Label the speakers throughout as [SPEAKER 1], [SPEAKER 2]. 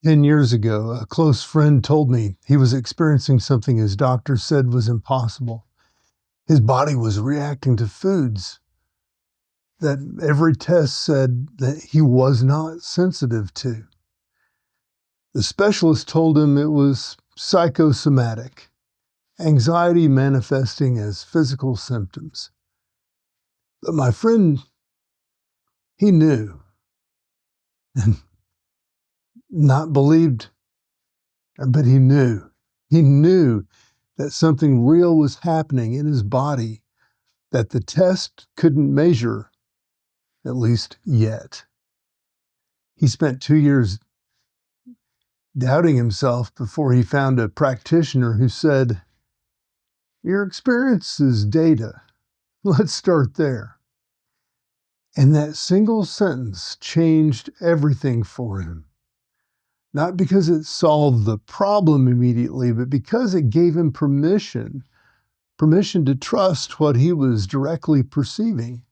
[SPEAKER 1] 10 years ago, a close friend told me he was experiencing something his doctor said was impossible. His body was reacting to foods that every test said that he was not sensitive to. The specialist told him it was psychosomatic, anxiety manifesting as physical symptoms. But my friend, he knew and not believed, but he knew. He knew that something real was happening in his body that the test couldn't measure, at least yet. He spent 2 years doubting himself before he found a practitioner who said, "Your experience is data. Let's start there." And that single sentence changed everything for him. Not because it solved the problem immediately, but because it gave him permission to trust what he was directly perceiving.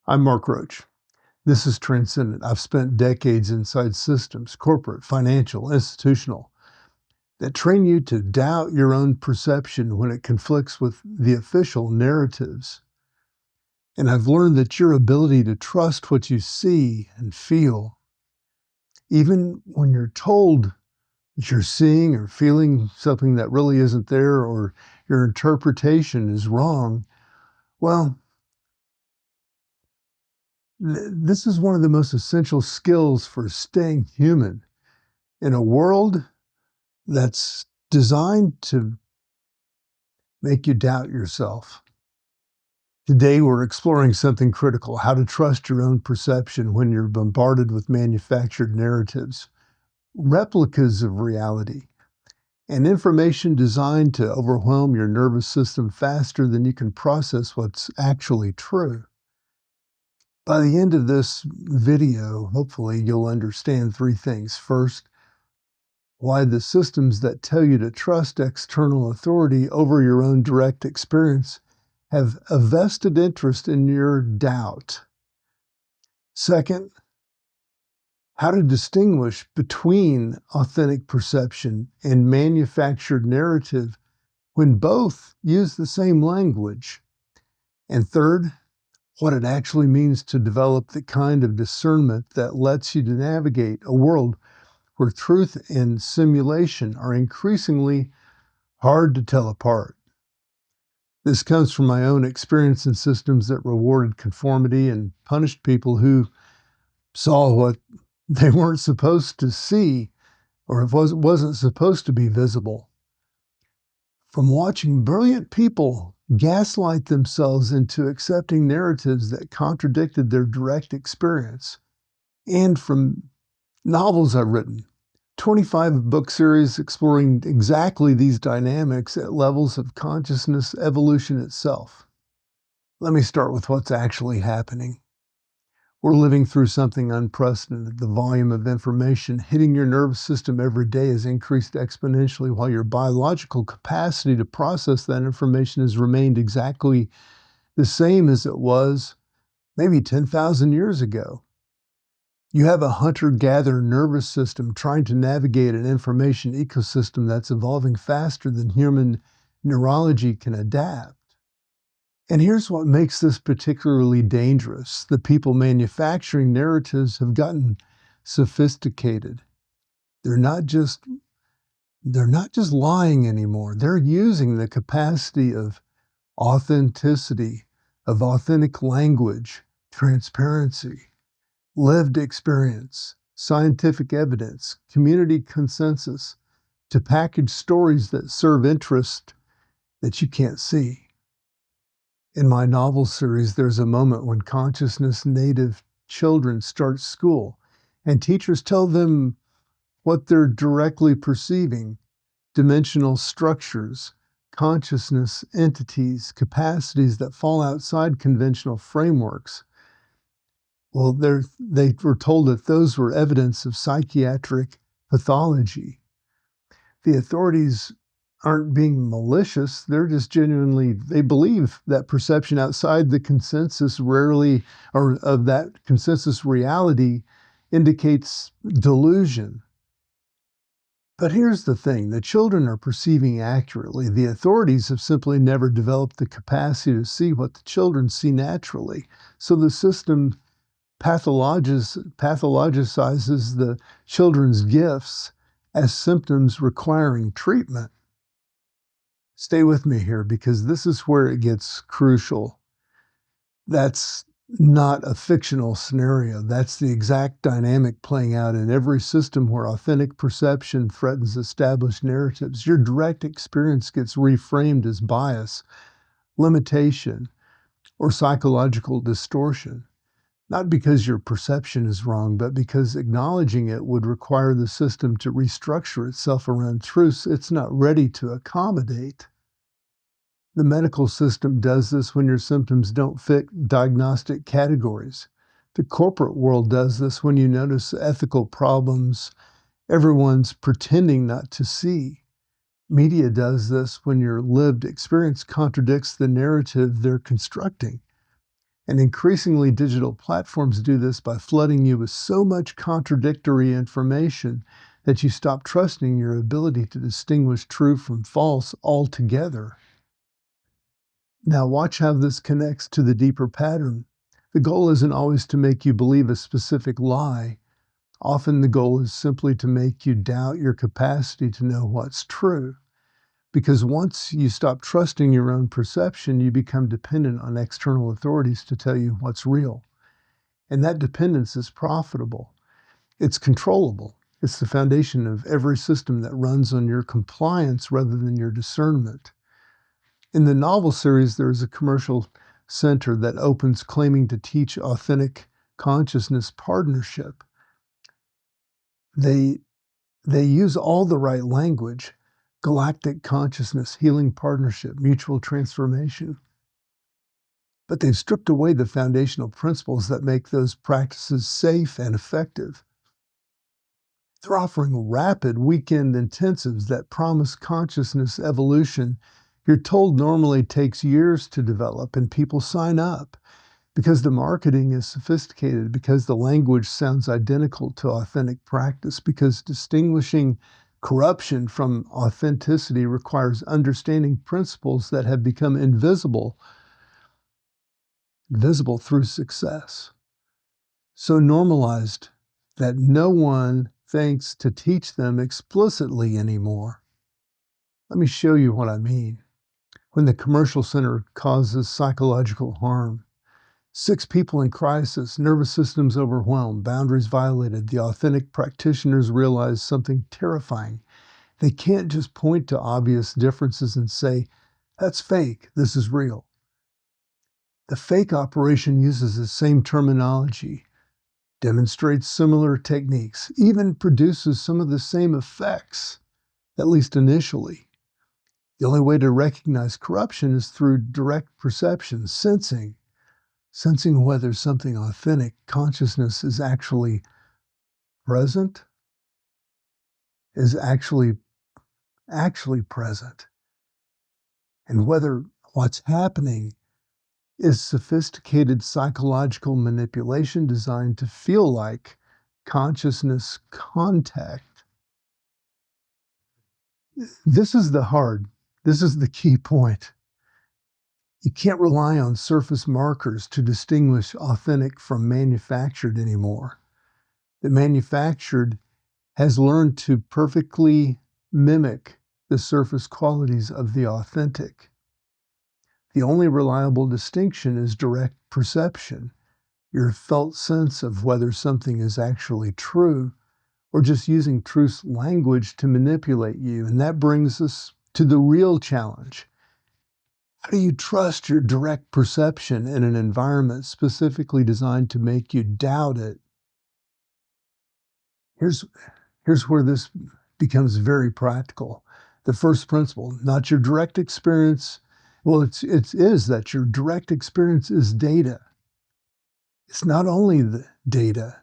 [SPEAKER 1] I'm Mark Roach. This is Transcendent. I've spent decades inside systems, corporate, financial, institutional, that train you to doubt your own perception when it conflicts with the official narratives. And I've learned that your ability to trust what you see and feel, even when you're told that you're seeing or feeling something that really isn't there or your interpretation is wrong, well, this is one of the most essential skills for staying human in a world that's designed to make you doubt yourself. Today, we're exploring something critical: how to trust your own perception when you're bombarded with manufactured narratives, replicas of reality, and information designed to overwhelm your nervous system faster than you can process what's actually true. By the end of this video, hopefully, you'll understand 3 things. First, why the systems that tell you to trust external authority over your own direct experience have a vested interest in your doubt. Second, how to distinguish between authentic perception and manufactured narrative when both use the same language. And third, what it actually means to develop the kind of discernment that lets you to navigate a world where truth and simulation are increasingly hard to tell apart. This comes from my own experience in systems that rewarded conformity and punished people who saw what they weren't supposed to see, or it wasn't supposed to be visible. From watching brilliant people gaslight themselves into accepting narratives that contradicted their direct experience, and from novels I've written, 25 book series exploring exactly these dynamics at levels of consciousness evolution itself. Let me start with what's actually happening. We're living through something unprecedented. The volume of information hitting your nervous system every day has increased exponentially, while your biological capacity to process that information has remained exactly the same as it was maybe 10,000 years ago. You have a hunter-gatherer nervous system trying to navigate an information ecosystem that's evolving faster than human neurology can adapt. And here's what makes this particularly dangerous. The people manufacturing narratives have gotten sophisticated. They're not just lying anymore. They're using the capacity of authenticity, of authentic language, transparency, lived experience, scientific evidence, community consensus to package stories that serve interest that you can't see. In my novel series, there's a moment when consciousness native children start school, and teachers tell them what they're directly perceiving: dimensional structures, consciousness entities, capacities that fall outside conventional frameworks. Well, they were told that those were evidence of psychiatric pathology. The authorities aren't being malicious. They're just they believe that perception outside the consensus rarely, or of that consensus reality, indicates delusion. But here's the thing, the children are perceiving accurately. The authorities have simply never developed the capacity to see what the children see naturally. So the system pathologizes the children's gifts as symptoms requiring treatment. Stay with me here because this is where it gets crucial. That's not a fictional scenario. That's the exact dynamic playing out in every system where authentic perception threatens established narratives. Your direct experience gets reframed as bias, limitation, or psychological distortion. Not because your perception is wrong, but because acknowledging it would require the system to restructure itself around truths it's not ready to accommodate. The medical system does this when your symptoms don't fit diagnostic categories. The corporate world does this when you notice ethical problems everyone's pretending not to see. Media does this when your lived experience contradicts the narrative they're constructing. And increasingly, digital platforms do this by flooding you with so much contradictory information that you stop trusting your ability to distinguish true from false altogether. Now, watch how this connects to the deeper pattern. The goal isn't always to make you believe a specific lie. Often the goal is simply to make you doubt your capacity to know what's true. Because once you stop trusting your own perception, you become dependent on external authorities to tell you what's real. And that dependence is profitable. It's controllable. It's the foundation of every system that runs on your compliance rather than your discernment. In the novel series, there is a commercial center that opens claiming to teach authentic consciousness partnership. They use all the right language: galactic consciousness, healing partnership, mutual transformation. But they've stripped away the foundational principles that make those practices safe and effective. They're offering rapid weekend intensives that promise consciousness evolution you're told normally takes years to develop, and people sign up because the marketing is sophisticated, because the language sounds identical to authentic practice, because distinguishing corruption from authenticity requires understanding principles that have become invisible through success. So normalized that no one thinks to teach them explicitly anymore. Let me show you what I mean. When the commercial center causes psychological harm, 6 people in crisis, nervous systems overwhelmed, boundaries violated, the authentic practitioners realize something terrifying. They can't just point to obvious differences and say, "That's fake, this is real." The fake operation uses the same terminology, demonstrates similar techniques, even produces some of the same effects, at least initially. The only way to recognize corruption is through direct perception, sensing whether something authentic consciousness is actually present, is actually present, and whether what's happening is sophisticated psychological manipulation designed to feel like consciousness contact. This is the key point. You can't rely on surface markers to distinguish authentic from manufactured anymore. The manufactured has learned to perfectly mimic the surface qualities of the authentic. The only reliable distinction is direct perception, your felt sense of whether something is actually true or just using truth's language to manipulate you. And that brings us to the real challenge. How do you trust your direct perception in an environment specifically designed to make you doubt it? Here's where this becomes very practical. The first principle, not your direct experience. Well, it is that your direct experience is data. It's not only the data,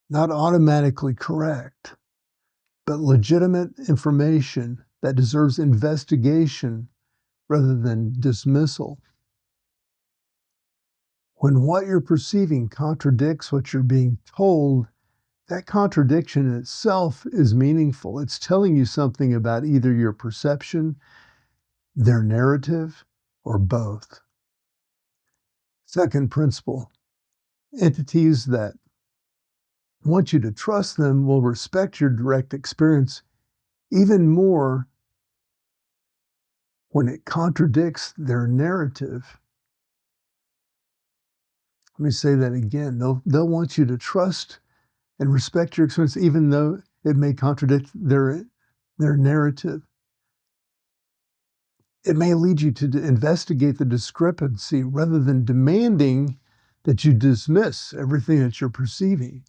[SPEAKER 1] not automatically correct, but legitimate information that deserves investigation rather than dismissal. When what you're perceiving contradicts what you're being told, that contradiction in itself is meaningful. It's telling you something about either your perception, their narrative, or both. Second principle, entities that want you to trust them will respect your direct experience even more when it contradicts their narrative. Let me say that again. They'll want you to trust and respect your experience even though it may contradict their narrative. It may lead you to investigate the discrepancy rather than demanding that you dismiss everything that you're perceiving.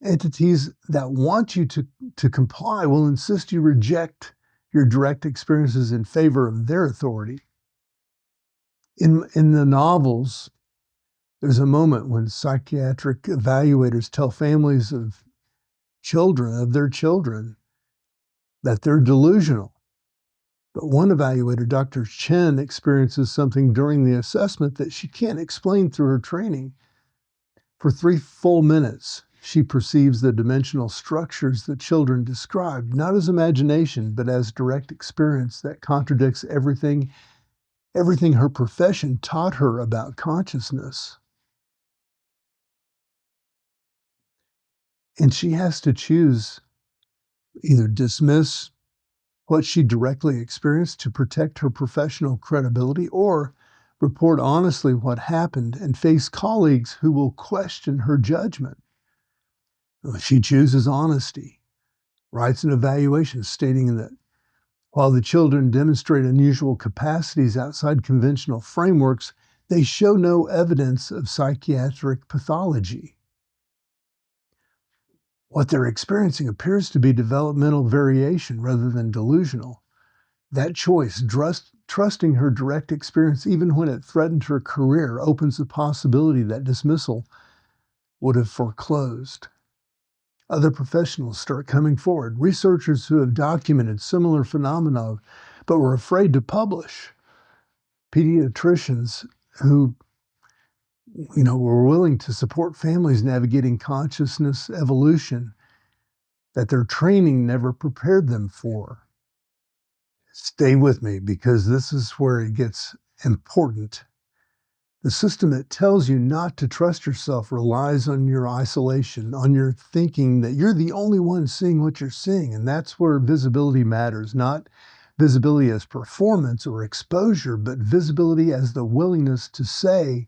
[SPEAKER 1] Entities that want you to comply will insist you reject your direct experiences in favor of their authority. In the novels, there's a moment when psychiatric evaluators tell families of their children, that they're delusional. But one evaluator, Dr. Chen, experiences something during the assessment that she can't explain through her training. For 3 full minutes, she perceives the dimensional structures that children describe, not as imagination, but as direct experience that contradicts everything her profession taught her about consciousness. And she has to choose either dismiss what she directly experienced to protect her professional credibility or report honestly what happened and face colleagues who will question her judgment. She chooses honesty, writes an evaluation stating that while the children demonstrate unusual capacities outside conventional frameworks, they show no evidence of psychiatric pathology. What they're experiencing appears to be developmental variation rather than delusional. That choice, trusting her direct experience even when it threatened her career, opens the possibility that dismissal would have foreclosed. Other professionals start coming forward, researchers who have documented similar phenomena but were afraid to publish, pediatricians who were willing to support families navigating consciousness evolution that their training never prepared them for. Stay with me because this is where it gets important. The system that tells you not to trust yourself relies on your isolation, on your thinking that you're the only one seeing what you're seeing. And that's where visibility matters, not visibility as performance or exposure, but visibility as the willingness to say,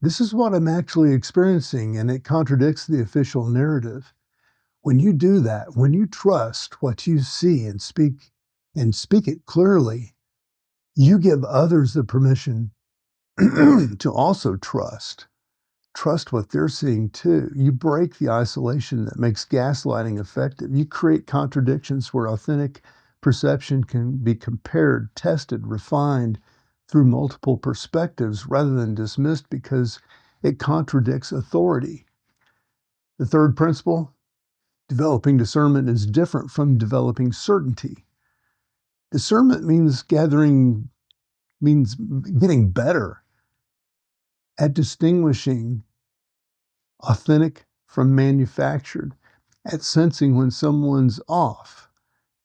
[SPEAKER 1] this is what I'm actually experiencing, and it contradicts the official narrative. When you do that, when you trust what you see and speak it clearly, you give others the permission to also trust what they're seeing too. You break the isolation that makes gaslighting effective. You create contradictions where authentic perception can be compared, tested, refined through multiple perspectives rather than dismissed because it contradicts authority. The third principle, developing discernment is different from developing certainty. Discernment means getting better at distinguishing authentic from manufactured, at sensing when someone's off,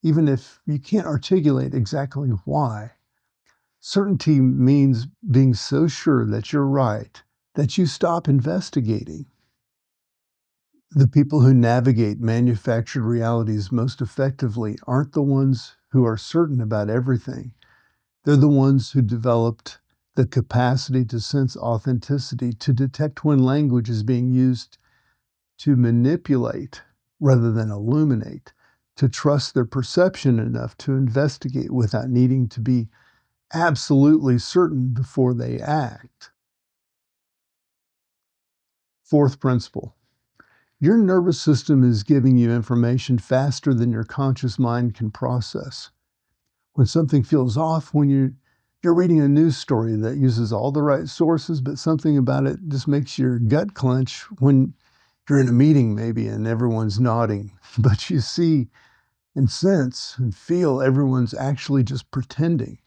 [SPEAKER 1] even if you can't articulate exactly why. Certainty means being so sure that you're right that you stop investigating. The people who navigate manufactured realities most effectively aren't the ones who are certain about everything. They're the ones who developed the capacity to sense authenticity, to detect when language is being used to manipulate rather than illuminate, to trust their perception enough to investigate without needing to be absolutely certain before they act. Fourth principle, your nervous system is giving you information faster than your conscious mind can process. When something feels off, when you're reading a news story that uses all the right sources, but something about it just makes your gut clench when you're in a meeting maybe and everyone's nodding, but you see and sense and feel everyone's actually just pretending.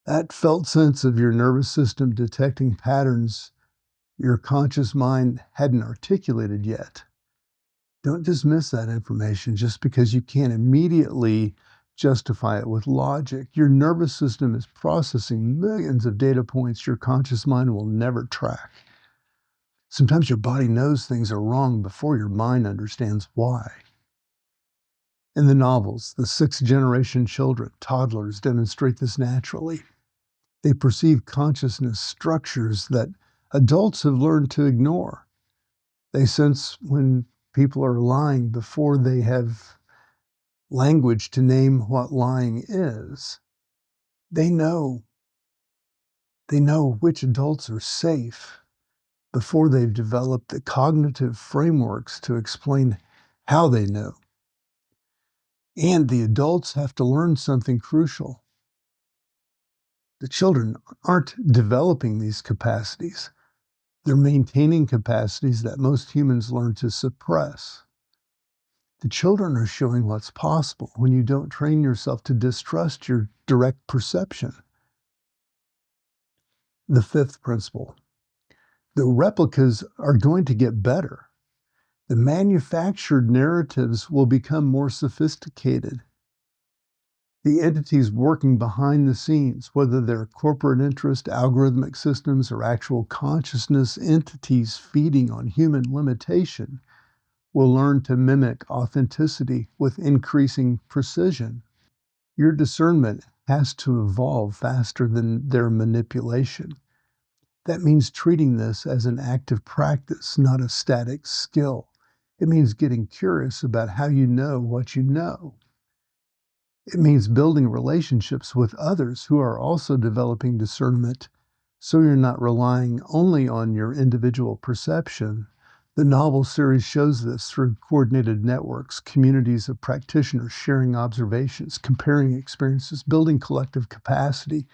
[SPEAKER 1] That felt sense of your nervous system detecting patterns your conscious mind hadn't articulated yet. Don't dismiss that information just because you can't immediately justify it with logic. Your nervous system is processing millions of data points your conscious mind will never track. Sometimes your body knows things are wrong before your mind understands why. In the novels, the sixth-generation children, toddlers, demonstrate this naturally. They perceive consciousness structures that adults have learned to ignore. They sense when people are lying before they have language to name what lying is. They know which adults are safe before they've developed the cognitive frameworks to explain how they know. And the adults have to learn something crucial. The children aren't developing these capacities. They're maintaining capacities that most humans learn to suppress. The children are showing what's possible when you don't train yourself to distrust your direct perception. The fifth principle. The replicas are going to get better. The manufactured narratives will become more sophisticated. The entities working behind the scenes, whether they're corporate interest, algorithmic systems, or actual consciousness entities feeding on human limitation, will learn to mimic authenticity with increasing precision. Your discernment has to evolve faster than their manipulation. That means treating this as an active practice, not a static skill. It means getting curious about how you know what you know. It means building relationships with others who are also developing discernment, so you're not relying only on your individual perception. The novel series shows this through coordinated networks, communities of practitioners sharing observations, comparing experiences, building collective capacity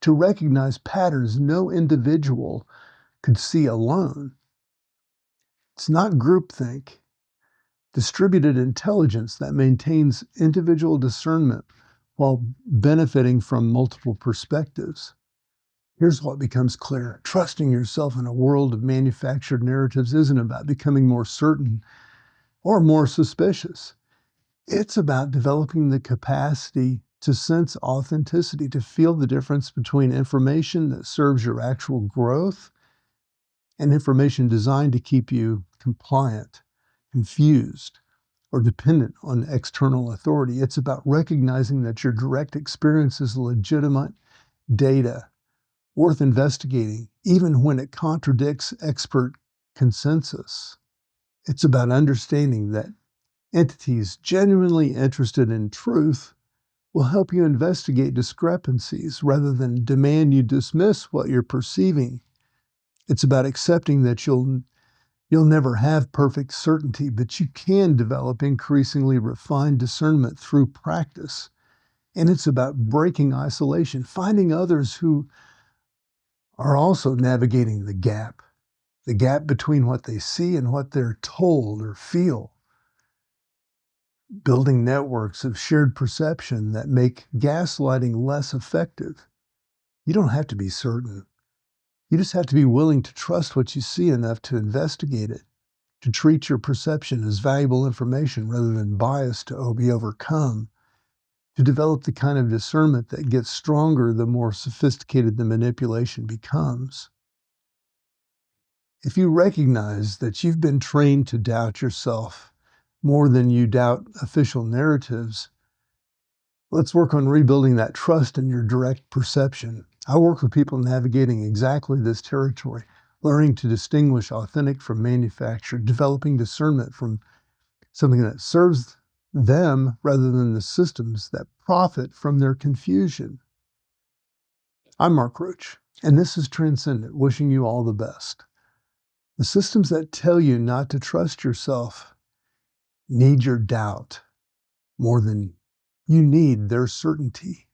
[SPEAKER 1] to recognize patterns no individual could see alone. It's not groupthink. Distributed intelligence that maintains individual discernment while benefiting from multiple perspectives. Here's what becomes clear. Trusting yourself in a world of manufactured narratives isn't about becoming more certain or more suspicious. It's about developing the capacity to sense authenticity, to feel the difference between information that serves your actual growth and information designed to keep you compliant, confused, or dependent on external authority. It's about recognizing that your direct experience is legitimate data worth investigating, even when it contradicts expert consensus. It's about understanding that entities genuinely interested in truth will help you investigate discrepancies rather than demand you dismiss what you're perceiving. It's about accepting that you'll never have perfect certainty, but you can develop increasingly refined discernment through practice. And it's about breaking isolation, finding others who are also navigating the gap between what they see and what they're told or feel. Building networks of shared perception that make gaslighting less effective. You don't have to be certain. You just have to be willing to trust what you see enough to investigate it, to treat your perception as valuable information rather than bias to be overcome, to develop the kind of discernment that gets stronger the more sophisticated the manipulation becomes. If you recognize that you've been trained to doubt yourself more than you doubt official narratives, let's work on rebuilding that trust in your direct perception. I work with people navigating exactly this territory, learning to distinguish authentic from manufactured, developing discernment from something that serves them rather than the systems that profit from their confusion. I'm Mark Roach, and this is Transcendent, wishing you all the best. The systems that tell you not to trust yourself need your doubt more than you need their certainty.